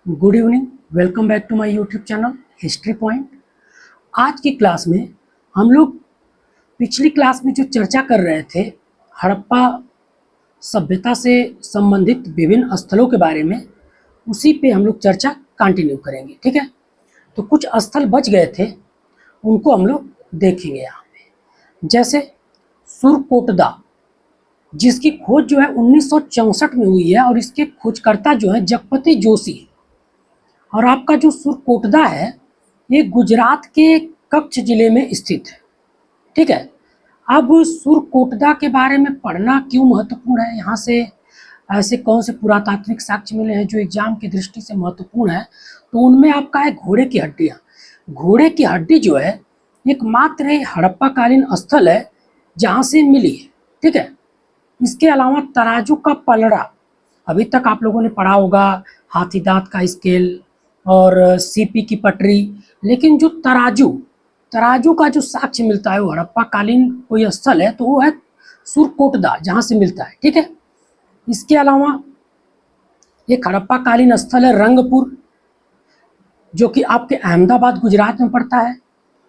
Good evening, welcome back to my YouTube channel History Point. आज की class में हम लोग पिछली क्लास में जो चर्चा कर रहे थे हड़प्पा सभ्यता से संबंधित विभिन्न स्थलों के बारे में, उसी पे हम लोग चर्चा कंटिन्यू करेंगे। ठीक है, तो कुछ स्थल बच गए थे, उनको हम लोग देखेंगे यहाँ पे। जैसे सुरकोटदा, जिसकी खोज जो है 1964 में हुई है और इसके खोजकर्ता जो है जगपति जोशी है। और आपका जो सुरकोटदा है ये गुजरात के कच्छ जिले में स्थित है। ठीक है, अब सुरकोटदा के बारे में पढ़ना क्यों महत्वपूर्ण है, यहाँ से ऐसे कौन से पुरातात्विक साक्ष्य मिले हैं जो एग्जाम की दृष्टि से महत्वपूर्ण है, तो उनमें आपका है घोड़े की हड्डियाँ। घोड़े की हड्डी जो है एकमात्र हड़प्पा कालीन स्थल है जहाँ से मिली है। ठीक है, इसके अलावा तराजू का पलड़ा, अभी तक आप लोगों ने पढ़ा होगा हाथी दांत का स्केल और सीपी की पटरी, लेकिन जो तराजू का जो साक्ष्य मिलता है वो हड़प्पा कालीन कोई स्थल है तो वो है सुरकोटदा, जहाँ से मिलता है। ठीक है, इसके अलावा एक हड़प्पा कालीन स्थल है रंगपुर, जो कि आपके अहमदाबाद गुजरात में पड़ता है।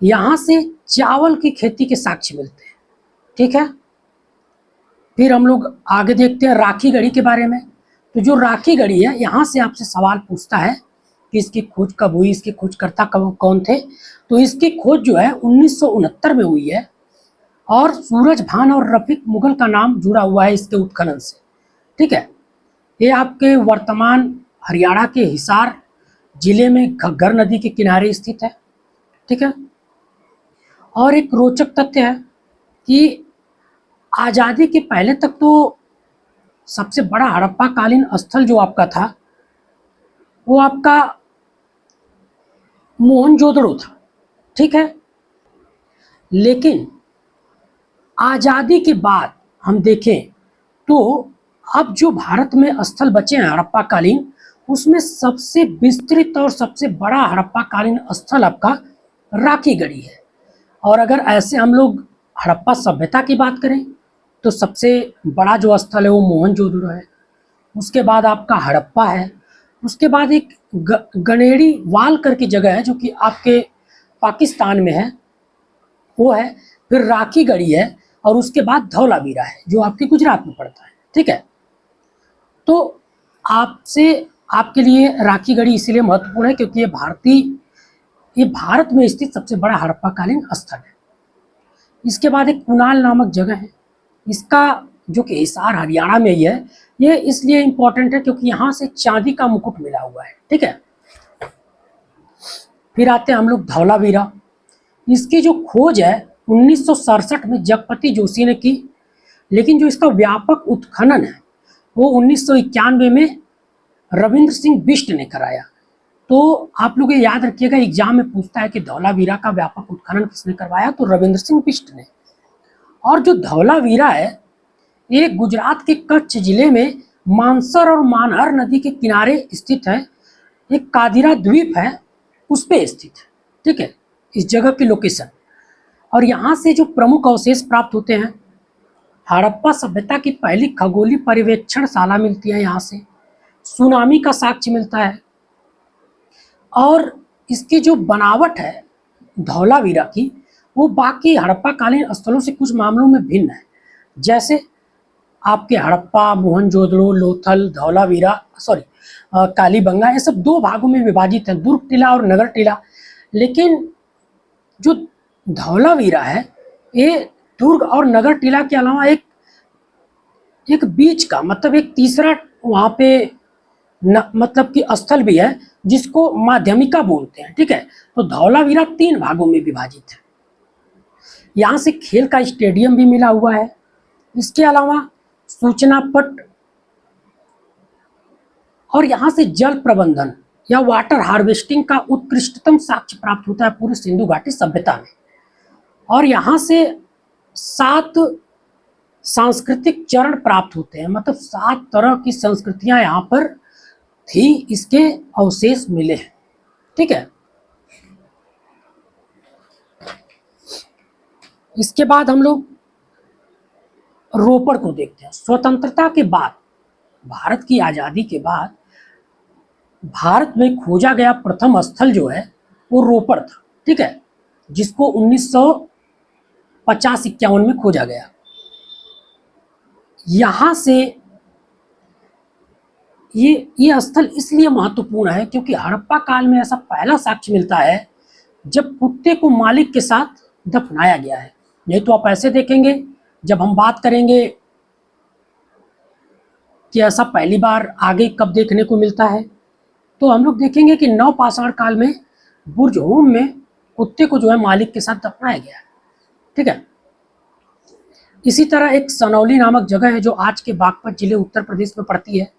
यहाँ से चावल की खेती के साक्ष्य मिलते हैं। ठीक है, फिर हम लोग आगे देखते हैं राखी गढ़ी के बारे में। तो जो राखी गढ़ी है, यहाँ से आपसे सवाल पूछता है कि इसकी खोज कब हुई, इसके खोजकर्ता कौन थे। तो इसकी खोज जो है 1969 में हुई है और सूरज भान और रफीक मुगल का नाम जुड़ा हुआ है इसके उत्खनन से। ठीक है, ये आपके वर्तमान हरियाणा के हिसार जिले में घग्गर नदी के किनारे स्थित है। ठीक है, और एक रोचक तथ्य है कि आज़ादी के पहले तक तो सबसे बड़ा हड़प्पा कालीन स्थल जो आपका था वो आपका मोहनजोदड़ो था। ठीक है, लेकिन आज़ादी के बाद हम देखें तो अब जो भारत में स्थल बचे हैं हड़प्पा कालीन, उसमें सबसे विस्तृत और सबसे बड़ा हड़प्पा कालीन स्थल आपका राखी गढ़ी है। और अगर ऐसे हम लोग हड़प्पा सभ्यता की बात करें तो सबसे बड़ा जो स्थल है वो मोहनजोदड़ो है, उसके बाद आपका हड़प्पा है, उसके बाद एक गणेड़ी वाल करके जगह है जो कि आपके पाकिस्तान में है, वो है, फिर राखी गढ़ी है और उसके बाद धौलावीरा है जो आपके गुजरात में पड़ता है। ठीक है, तो आपसे आपके लिए राखी गढ़ी इसीलिए महत्वपूर्ण है क्योंकि ये भारत में स्थित सबसे बड़ा हड़प्पा कालीन स्थल है। इसके बाद एक कुनाल नामक जगह है, इसका जो कि हिसार हरियाणा में ही है, ये इसलिए इम्पोर्टेंट है क्योंकि यहाँ से चांदी का मुकुट मिला हुआ है। ठीक है, फिर आते हैं हम लोग धौलावीरा। इसकी जो खोज है 1967 में जगपति जोशी ने की, लेकिन जो इसका व्यापक उत्खनन है वो 1991 में रविंद्र सिंह बिष्ट ने कराया। तो आप लोग ये याद रखिएगा, एग्जाम में पूछता है कि धौलावीरा का व्यापक उत्खनन किसने करवाया, तो रविंद्र सिंह बिष्ट ने। और जो धौलावीरा है ये गुजरात के कच्छ जिले में मानसर और मानहर नदी के किनारे स्थित है, एक कादिरा द्वीप है उस पे स्थित है। ठीक है, इस जगह की लोकेशन। और यहाँ से जो प्रमुख अवशेष प्राप्त होते हैं, हड़प्पा सभ्यता की पहली खगोलीय पर्यवेक्षणशाला मिलती है यहाँ से, सुनामी का साक्ष्य मिलता है, और इसकी जो बनावट है धौलावीरा की वो बाकी हड़प्पा कालीन स्थलों से कुछ मामलों में भिन्न है। जैसे आपके हड़प्पा, मोहनजोदड़ो, लोथल, धौलावीरा, कालीबंगा, ये सब दो भागों में विभाजित है, दुर्ग टीला और नगर टीला। लेकिन जो धौलावीरा है ये दुर्ग और नगर टीला के अलावा एक बीच का मतलब एक तीसरा वहाँ पे मतलब कि स्थल भी है जिसको माध्यमिका बोलते हैं। ठीक है, तो धौलावीरा 3 भागों में विभाजित है। यहाँ से खेल का स्टेडियम भी मिला हुआ है। इसके अलावा सूचना पट और यहाँ से जल प्रबंधन या वाटर हार्वेस्टिंग का उत्कृष्टतम साक्ष्य प्राप्त होता है पूरे सिंधु घाटी सभ्यता में। और यहाँ से 7 सांस्कृतिक चरण प्राप्त होते हैं, मतलब 7 तरह की संस्कृतियां यहाँ पर थी, इसके अवशेष मिले हैं। ठीक है, इसके बाद हम लोग रोपड़ को देखते हैं। स्वतंत्रता के बाद, भारत की आज़ादी के बाद भारत में खोजा गया प्रथम स्थल जो है वो रोपड़ था, ठीक है, जिसको 1950-51 में खोजा गया। यहाँ से ये स्थल इसलिए महत्वपूर्ण है क्योंकि हड़प्पा काल में ऐसा पहला साक्ष्य मिलता है जब कुत्ते को मालिक के साथ दफनाया गया है। नहीं तो आप ऐसे देखेंगे, जब हम बात करेंगे कि ऐसा पहली बार आगे कब देखने को मिलता है, तो हम लोग देखेंगे कि नवपाषाण काल में बुर्ज होम में कुत्ते को जो है मालिक के साथ दफनाया गया है, ठीक है। इसी तरह एक सनौली नामक जगह है जो आज के बागपत जिले उत्तर प्रदेश में पड़ती है।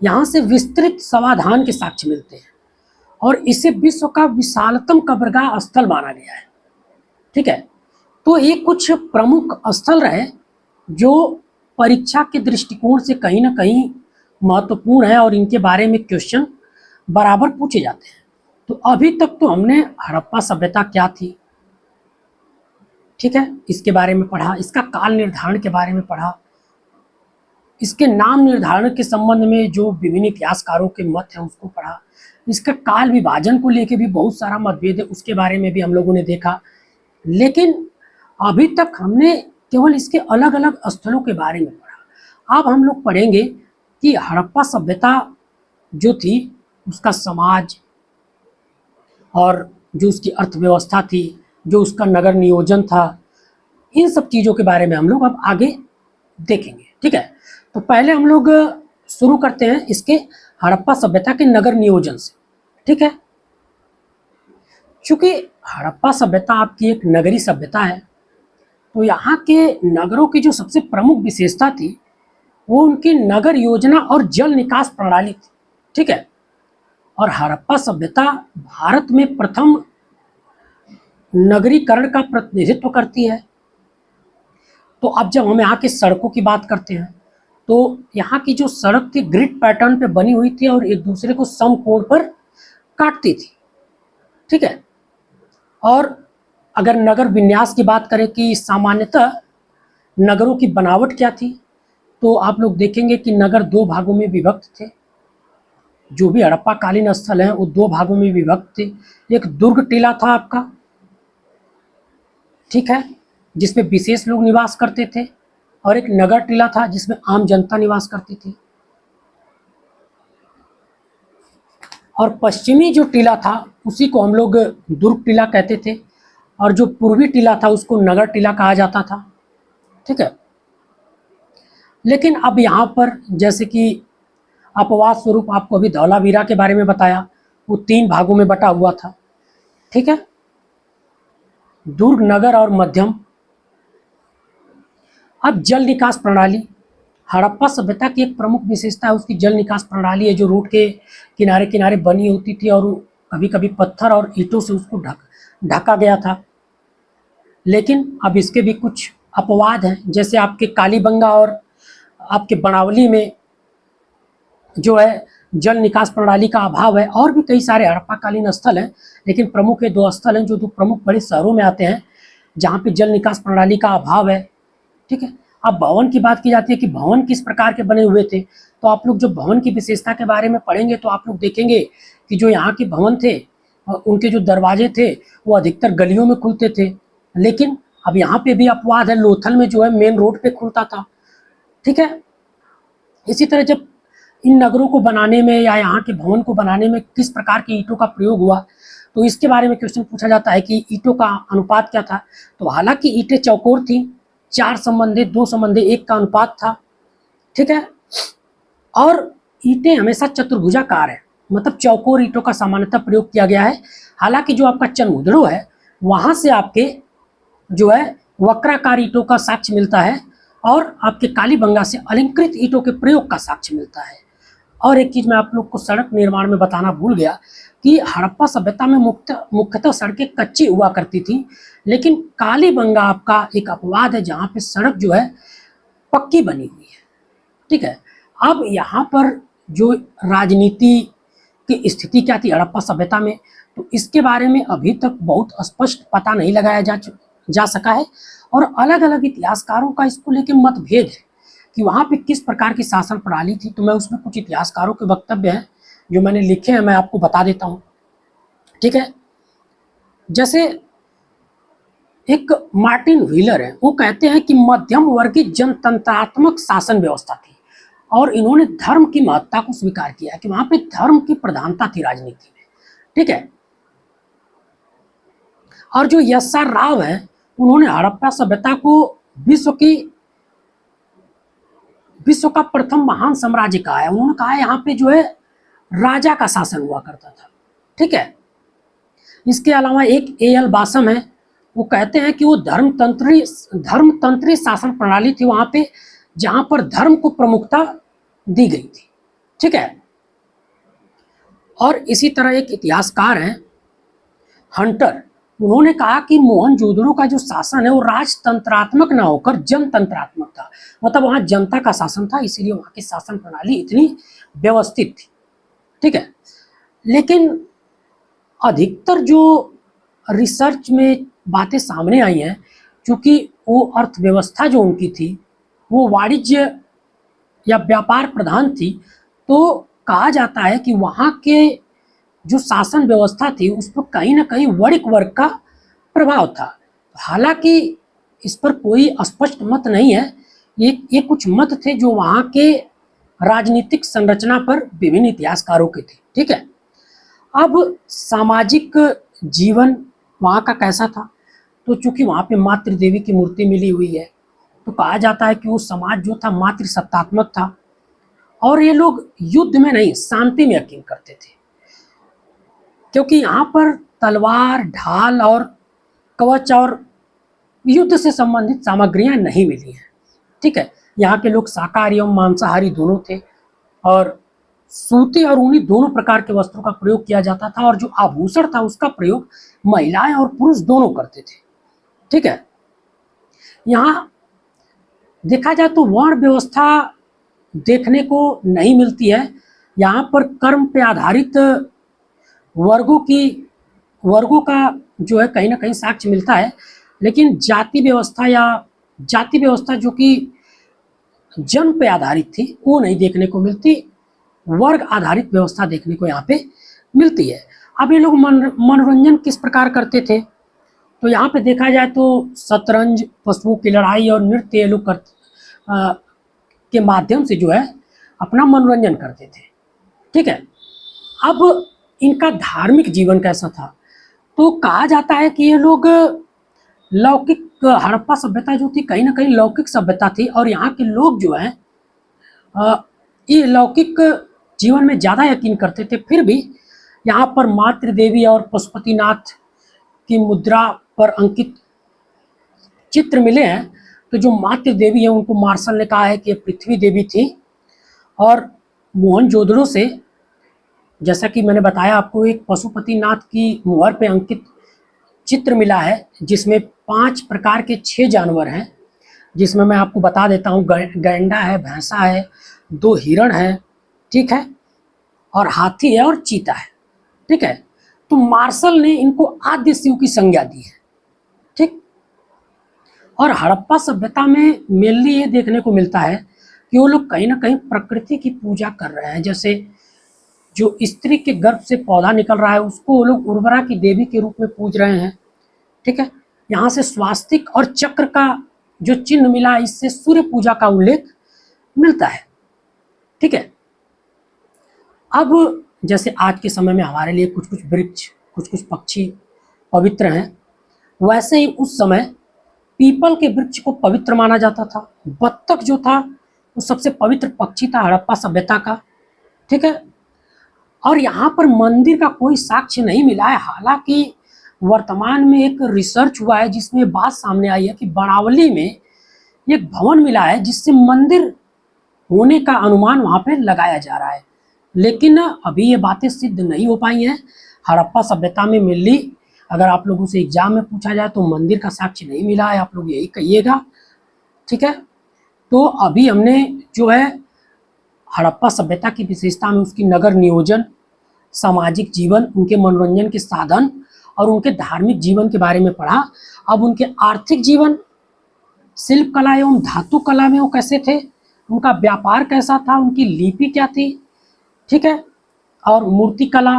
यहाँ से विस्तृत समाधान के साक्ष्य मिलते हैं और इसे विश्व का विशालतम कब्रगाह स्थल माना गया है, ठीक है। तो ये कुछ प्रमुख स्थल रहे जो परीक्षा के दृष्टिकोण से कहीं ना कहीं महत्वपूर्ण है और इनके बारे में क्वेश्चन बराबर पूछे जाते हैं। तो अभी तक तो हमने हड़प्पा सभ्यता क्या थी, ठीक है, इसके बारे में पढ़ा, इसका काल निर्धारण के बारे में पढ़ा, इसके नाम निर्धारण के संबंध में जो विभिन्न इतिहासकारों के मत हैं उसको पढ़ा, इसका काल विभाजन को लेकर भी बहुत सारा मतभेद है उसके बारे में भी हम लोगों ने देखा। लेकिन अभी तक हमने केवल इसके अलग अलग स्थलों के बारे में पढ़ा। अब हम लोग पढ़ेंगे कि हड़प्पा सभ्यता जो थी उसका समाज और जो उसकी अर्थव्यवस्था थी, जो उसका नगर नियोजन था, इन सब चीज़ों के बारे में हम लोग अब आगे देखेंगे, ठीक है। तो पहले हम लोग शुरू करते हैं इसके हड़प्पा सभ्यता के नगर नियोजन से, ठीक है। चूंकि हड़प्पा सभ्यता आपकी एक नगरी सभ्यता है, तो यहाँ के नगरों की जो सबसे प्रमुख विशेषता थी वो उनकी नगर योजना और जल निकास प्रणाली थी, ठीक है। और हड़प्पा सभ्यता भारत में प्रथम नगरीकरण का प्रतिनिधित्व करती है। तो अब जब हम यहाँ की सड़कों की बात करते हैं तो यहाँ की जो सड़क थी ग्रिड पैटर्न पे बनी हुई थी और एक दूसरे को समकोण पर काटती थी, ठीक है। और अगर नगर विन्यास की बात करें कि सामान्यतः नगरों की बनावट क्या थी, तो आप लोग देखेंगे कि नगर दो भागों में विभक्त थे। जो भी हड़प्पा कालीन स्थल हैं वो दो भागों में विभक्त थे। एक दुर्ग टीला था आपका, ठीक है, जिसमें विशेष लोग निवास करते थे, और एक नगर टीला था जिसमें आम जनता निवास करती थी। और पश्चिमी जो टीला था उसी को हम लोग दुर्ग टीला कहते थे, और जो पूर्वी टीला था उसको नगर टीला कहा जाता था, ठीक है। लेकिन अब यहाँ पर जैसे कि अपवाद स्वरूप आपको अभी धौलावीरा के बारे में बताया, वो 3 भागों में बटा हुआ था, ठीक है, दुर्ग, नगर और मध्यम। अब जल निकास प्रणाली, हड़प्पा सभ्यता की एक प्रमुख विशेषता है उसकी जल निकास प्रणाली है, जो रोड के किनारे किनारे बनी होती थी और कभी कभी पत्थर और ईंटों से उसको ढका गया था। लेकिन अब इसके भी कुछ अपवाद हैं, जैसे आपके कालीबंगा और आपके बनावली में जो है जल निकास प्रणाली का अभाव है। और भी कई सारे हड़प्पा कालीन स्थल हैं, लेकिन प्रमुख ये 2 स्थल हैं जो 2 प्रमुख बड़े शहरों में आते हैं जहाँ पे जल निकास प्रणाली का अभाव है, ठीक है। अब भवन की बात की जाती है कि भवन किस प्रकार के बने हुए थे, तो आप लोग जब भवन की विशेषता के बारे में पढ़ेंगे तो आप लोग देखेंगे कि जो यहाँ के भवन थे उनके जो दरवाजे थे वो अधिकतर गलियों में खुलते थे। लेकिन अब यहाँ पे भी अपवाद है, लोथल में जो है मेन रोड पे खुलता था, ठीक है। इसी तरह जब इन नगरों को बनाने में या यहाँ के भवन को बनाने में किस प्रकार की ईंटों का प्रयोग हुआ, तो इसके बारे में क्वेश्चन पूछा जाता है कि ईंटों का अनुपात क्या था। तो हालांकि ईंटें चौकोर थी, 4 संबंधे 2 संबंधे 1 का अनुपात था, ठीक है। और ईंटें हमेशा चतुर्भुजाकार है, मतलब चौकोर ईंटों का सामान्यतः प्रयोग किया गया है। हालांकि जो आपका चंद्रमुद्रो है वहाँ से आपके जो है वक्राकार ईंटों का साक्ष्य मिलता है, और आपके कालीबंगा से अलंकृत ईंटों के प्रयोग का साक्ष्य मिलता है। और एक चीज़ मैं आप लोग को सड़क निर्माण में बताना भूल गया कि हड़प्पा सभ्यता में मुख्यतः सड़कें कच्ची हुआ करती थी, लेकिन कालीबंगा आपका एक अपवाद है जहाँ पे सड़क जो है पक्की बनी हुई है, ठीक है। अब यहाँ पर जो राजनीति की स्थिति क्या थी हड़प्पा सभ्यता में, तो इसके बारे में अभी तक बहुत स्पष्ट पता नहीं लगाया जा सका है, और अलग अलग इतिहासकारों का इसको लेकर मतभेद है कि वहाँ पे किस प्रकार की शासन प्रणाली थी। तो मैं उसमें कुछ इतिहासकारों के वक्तव्य हैं जो मैंने लिखे हैं मैं आपको बता देता हूँ। ठीक है, जैसे एक मार्टिन व्हीलर है, वो कहते हैं कि मध्यम वर्गीय जनतंत्रात्मक शासन व्यवस्था थी और इन्होंने धर्म की महत्ता को स्वीकार किया है कि वहां पे धर्म की प्रधानता थी राजनीति में। ठीक है, और जो एस आर राव है, उन्होंने हड़प्पा सभ्यता को विश्व का प्रथम महान साम्राज्य कहा है। उन्होंने कहा है यहाँ पे जो है राजा का शासन हुआ करता था। ठीक है, इसके अलावा एक ए एल बासम है, वो कहते हैं कि वो धर्मतंत्री शासन प्रणाली थी वहां पे, जहां पर धर्म को प्रमुखता दी गई थी। ठीक है, और इसी तरह एक इतिहासकार हैं हंटर, उन्होंने कहा कि मोहनजोदड़ो का जो शासन है वो राजतंत्रात्मक ना होकर जनतंत्रात्मक था, मतलब वहां जनता का शासन था, इसीलिए वहां की शासन प्रणाली इतनी व्यवस्थित थी। ठीक है, लेकिन अधिकतर जो रिसर्च में बातें सामने आई हैं, क्योंकि वो अर्थव्यवस्था जो उनकी थी वो वाणिज्य या व्यापार प्रधान थी, तो कहा जाता है कि वहाँ के जो शासन व्यवस्था थी उस पर कहीं ना कहीं वणिक वर्ग का प्रभाव था। हालांकि इस पर कोई स्पष्ट मत नहीं है, ये कुछ मत थे जो वहाँ के राजनीतिक संरचना पर विभिन्न इतिहासकारों के थे। ठीक है, अब सामाजिक जीवन वहाँ का कैसा था, तो चूंकि वहाँ पे मातृ देवी की मूर्ति मिली हुई है, तो कहा जाता है कि वो समाज जो था मातृसत्तात्मक था और ये लोग युद्ध में नहीं शांति में यकीन करते थे, क्योंकि यहाँ पर तलवार, ढाल और कवच और युद्ध से संबंधित सामग्रियां नहीं मिली हैं। ठीक है, यहाँ के लोग शाकाहारी एवं मांसाहारी दोनों थे और सूती और ऊनी दोनों प्रकार के वस्त्रों का प्रयोग किया जाता था और जो आभूषण था उसका प्रयोग महिलाएं और पुरुष दोनों करते थे। ठीक है, यहाँ देखा जाए तो वर्ण व्यवस्था देखने को नहीं मिलती है। यहाँ पर कर्म पे आधारित वर्गों का जो है कहीं ना कहीं साक्ष्य मिलता है, लेकिन जाति व्यवस्था जो कि जन्म पे आधारित थी वो नहीं देखने को मिलती, वर्ग आधारित व्यवस्था देखने को यहाँ पे मिलती है। अब ये लोग मनोरंजन किस प्रकार करते थे, तो यहाँ पे देखा जाए तो शतरंज, पशुओं की लड़ाई और नृत्य ये लोग के माध्यम से जो है अपना मनोरंजन करते थे। ठीक है, अब इनका धार्मिक जीवन कैसा था, तो कहा जाता है कि ये लोग लौकिक, हड़प्पा सभ्यता जो थी कहीं ना कहीं लौकिक सभ्यता थी और यहाँ के लोग जो हैं ये लौकिक जीवन में ज़्यादा यकीन करते थे। फिर भी यहाँ पर मातृ देवी और पशुपतिनाथ की मुद्रा पर अंकित चित्र मिले हैं, तो जो मातृ देवी है उनको मार्शल ने कहा है कि पृथ्वी देवी थी और मोहनजोदड़ो से, जैसा कि मैंने बताया आपको, एक पशुपतिनाथ की मुहर पे अंकित चित्र मिला है जिसमें 5 प्रकार के 6 जानवर हैं, जिसमें मैं आपको बता देता हूँ, गैंडा है, भैंसा है, 2 हिरण है, ठीक है, और हाथी है और चीता है। ठीक है, तो मार्शल ने इनको आद्य शिव की संज्ञा दी है। ठीक, और हड़प्पा सभ्यता में मेनली ये देखने को मिलता है कि वो लोग कहीं ना कहीं प्रकृति की पूजा कर रहे हैं। जैसे जो स्त्री के गर्भ से पौधा निकल रहा है उसको वो लोग उर्वरा की देवी के रूप में पूज रहे हैं। ठीक है, यहाँ से स्वास्तिक और चक्र का जो चिन्ह मिला है, इससे सूर्य पूजा का उल्लेख मिलता है। ठीक है, अब जैसे आज के समय में हमारे लिए कुछ कुछ वृक्ष, कुछ कुछ पक्षी पवित्र हैं, वैसे ही उस समय पीपल के वृक्ष को पवित्र माना जाता था। बत्तख जो था वो सबसे पवित्र पक्षी था हड़प्पा सभ्यता का। ठीक है, और यहाँ पर मंदिर का कोई साक्ष्य नहीं मिला है। हालांकि वर्तमान में एक रिसर्च हुआ है जिसमें बात सामने आई है कि बनावली में एक भवन मिला है जिससे मंदिर होने का अनुमान वहाँ पे लगाया जा रहा है, लेकिन अभी ये बातें सिद्ध नहीं हो पाई हैं। हड़प्पा सभ्यता में मेनली अगर आप लोगों से एग्जाम में पूछा जाए तो मंदिर का साक्ष्य नहीं मिला है, आप लोग यही कहिएगा। ठीक है, तो अभी हमने जो है हड़प्पा सभ्यता की विशेषता में उसकी नगर नियोजन, सामाजिक जीवन, उनके मनोरंजन के साधन और उनके धार्मिक जीवन के बारे में पढ़ा। अब उनके आर्थिक जीवन, शिल्प कला एवं धातु कला में वो कैसे थे, उनका व्यापार कैसा था, उनकी लिपि क्या थी। ठीक है, और मूर्तिकला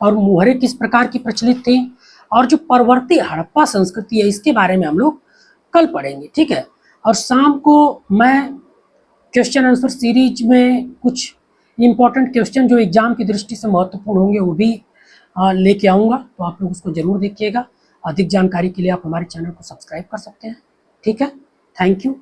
और मुहरे किस प्रकार की प्रचलित थी, और जो परवर्ती हड़प्पा संस्कृति है इसके बारे में हम लोग कल पढ़ेंगे, ठीक है। और शाम को मैं क्वेश्चन आंसर सीरीज में कुछ इम्पोर्टेंट क्वेश्चन जो एग्जाम की दृष्टि से महत्वपूर्ण होंगे वो भी लेके आऊँगा, तो आप लोग उसको ज़रूर देखिएगा। अधिक जानकारी के लिए आप हमारे चैनल को सब्सक्राइब कर सकते हैं, ठीक है। Thank you.